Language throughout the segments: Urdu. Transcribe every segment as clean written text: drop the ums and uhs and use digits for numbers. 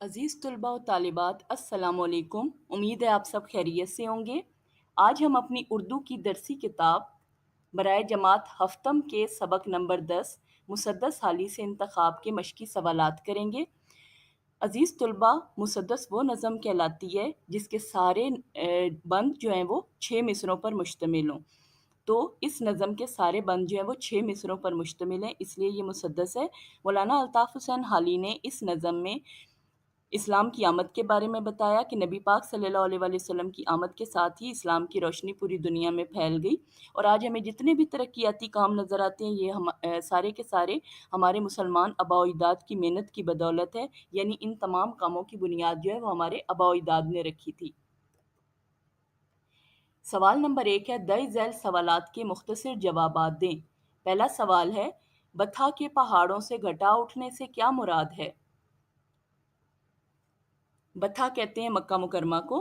عزیز طلباء و طالبات السلام علیکم، امید ہے آپ سب خیریت سے ہوں گے۔ آج ہم اپنی اردو کی درسی کتاب برائے جماعت ہفتم کے سبق نمبر 10 مسدس حالی سے انتخاب کے مشقی سوالات کریں گے۔ عزیز طلباء، مسدس وہ نظم کہلاتی ہے جس کے سارے بند جو ہیں وہ 6 مصروں پر مشتمل ہوں۔ تو اس نظم کے سارے بند جو ہیں وہ 6 مصروں پر مشتمل ہیں، اس لیے یہ مسدس ہے۔ مولانا الطاف حسین حالی نے اس نظم میں اسلام کی آمد کے بارے میں بتایا کہ نبی پاک صلی اللہ علیہ وآلہ وسلم کی آمد کے ساتھ ہی اسلام کی روشنی پوری دنیا میں پھیل گئی، اور آج ہمیں جتنے بھی ترقیاتی کام نظر آتے ہیں یہ سارے کے سارے ہمارے مسلمان آباء و اجداد کی محنت کی بدولت ہے، یعنی ان تمام کاموں کی بنیاد جو ہے وہ ہمارے آباء و اجداد نے رکھی تھی۔ سوال نمبر 1 ہے، دئی ذیل سوالات کے مختصر جوابات دیں۔ پہلا سوال ہے، بتھا کے پہاڑوں سے گھٹا اٹھنے سے کیا مراد ہے؟ بتھا کہتے ہیں مکہ مکرمہ کو۔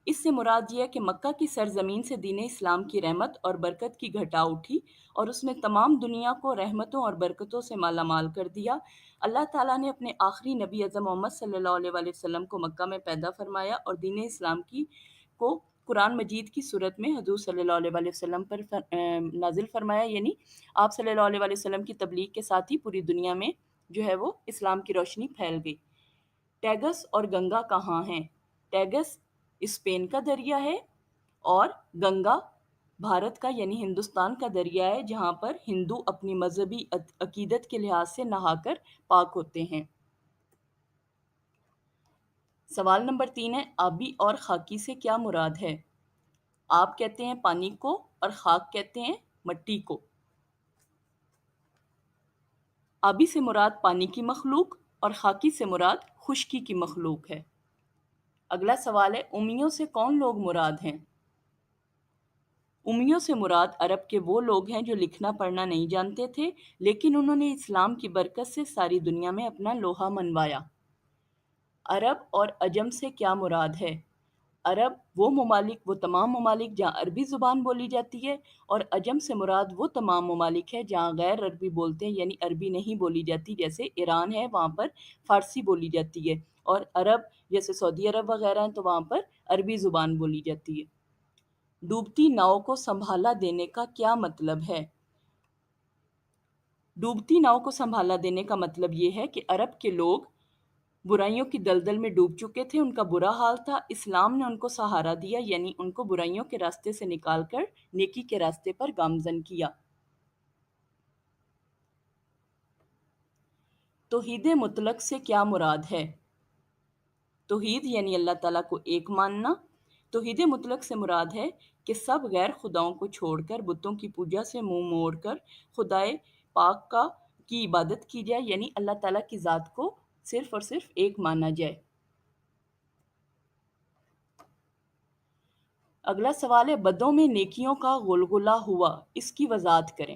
اس سے مراد یہ ہے کہ مکہ کی سرزمین سے دین اسلام کی رحمت اور برکت کی گھٹا اٹھی اور اس نے تمام دنیا کو رحمتوں اور برکتوں سے مالا مال کر دیا۔ اللہ تعالیٰ نے اپنے آخری نبی اعظم محمد صلی اللہ علیہ وآلہ وسلم کو مکہ میں پیدا فرمایا اور دین اسلام کو قرآن مجید کی صورت میں حضور صلی اللہ علیہ وآلہ وسلم پر نازل فرمایا، یعنی آپ صلی اللہ علیہ وآلہ وسلم کی تبلیغ کے ساتھ ہی پوری دنیا میں جو ہے وہ اسلام کی روشنی پھیل گئی۔ ٹیگس اور گنگا کہاں ہیں؟ ٹیگس اسپین کا دریا ہے اور گنگا بھارت کا یعنی ہندوستان کا دریا ہے، جہاں پر ہندو اپنی مذہبی عقیدت کے لحاظ سے نہا کر پاک ہوتے ہیں۔ سوال نمبر 3 ہے، آبی اور خاکی سے کیا مراد ہے؟ آب کہتے ہیں پانی کو اور خاک کہتے ہیں مٹی کو۔ آبی سے مراد پانی کی مخلوق اور خاکی سے مراد خشکی کی مخلوق ہے۔ اگلا سوال ہے، امیوں سے کون لوگ مراد ہیں؟ امیوں سے مراد عرب کے وہ لوگ ہیں جو لکھنا پڑھنا نہیں جانتے تھے، لیکن انہوں نے اسلام کی برکت سے ساری دنیا میں اپنا لوہا منوایا۔ عرب اور عجم سے کیا مراد ہے؟ عرب وہ تمام ممالک جہاں عربی زبان بولی جاتی ہے، اور عجم سے مراد وہ تمام ممالک ہیں جہاں غیر عربی بولتے ہیں، یعنی عربی نہیں بولی جاتی، جیسے ایران ہے وہاں پر فارسی بولی جاتی ہے، اور عرب جیسے سعودی عرب وغیرہ ہیں تو وہاں پر عربی زبان بولی جاتی ہے۔ ڈوبتی ناؤ کو سنبھالا دینے کا کیا مطلب ہے؟ ڈوبتی ناؤ کو سنبھالا دینے کا مطلب یہ ہے کہ عرب کے لوگ برائیوں کی دلدل میں ڈوب چکے تھے، ان کا برا حال تھا، اسلام نے ان کو سہارا دیا، یعنی ان کو برائیوں کے راستے سے نکال کر نیکی کے راستے پر گامزن کیا۔ توحید مطلق سے کیا مراد ہے؟ توحید یعنی اللہ تعالیٰ کو ایک ماننا۔ توحید مطلق سے مراد ہے کہ سب غیر خداؤں کو چھوڑ کر بتوں کی پوجا سے منہ موڑ کر خدائے پاک کی عبادت کی جائے، یعنی اللہ تعالیٰ کی ذات کو صرف اور صرف ایک مانا جائے۔ اگلا سوال ہے، بدوں میں نیکیوں کا غلغلہ ہوا، اس کی وضاحت کریں۔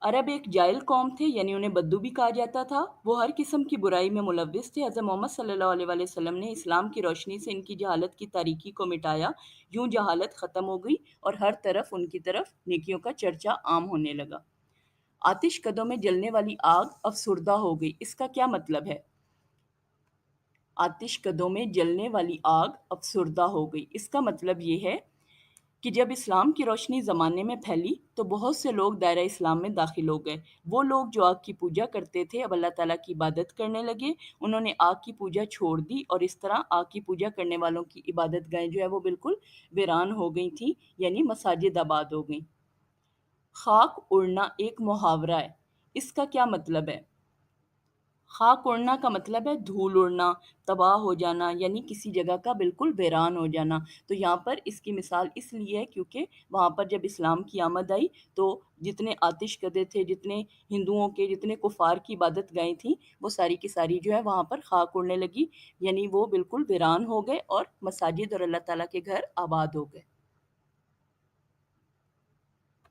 عرب ایک جاہل قوم تھے، یعنی انہیں بدو بھی کہا جاتا تھا، وہ ہر قسم کی برائی میں ملوث تھے۔ حضرت محمد صلی اللہ علیہ وآلہ وسلم نے اسلام کی روشنی سے ان کی جہالت کی تاریکی کو مٹایا، یوں جہالت ختم ہو گئی اور ہر طرف ان کی طرف نیکیوں کا چرچا عام ہونے لگا۔ آتش کدوں میں جلنے والی آگ افسردہ ہو گئی، اس کا کیا مطلب ہے؟ آتش کدوں میں جلنے والی آگ افسردہ ہو گئی، اس کا مطلب یہ ہے کہ جب اسلام کی روشنی زمانے میں پھیلی تو بہت سے لوگ دائرہ اسلام میں داخل ہو گئے۔ وہ لوگ جو آگ کی پوجا کرتے تھے اب اللہ تعالیٰ کی عبادت کرنے لگے، انہوں نے آگ کی پوجا چھوڑ دی، اور اس طرح آگ کی پوجا کرنے والوں کی عبادت گاہیں جو ہے وہ بالکل ویران ہو گئی تھیں، یعنی مساجد آباد ہو گئیں۔ خاک اڑنا ایک محاورہ ہے، اس کا کیا مطلب ہے؟ خاک اڑنا کا مطلب ہے دھول اڑنا، تباہ ہو جانا، یعنی کسی جگہ کا بالکل ویران ہو جانا۔ تو یہاں پر اس کی مثال اس لیے ہے کیونکہ وہاں پر جب اسلام کی آمد آئی تو جتنے آتش کدے تھے، جتنے ہندوؤں کے، جتنے کفار کی عبادت گاہیں تھیں، وہ ساری کی ساری جو ہے وہاں پر خاک اڑنے لگی، یعنی وہ بالکل ویران ہو گئے اور مساجد اور اللہ تعالیٰ کے گھر آباد ہو گئے۔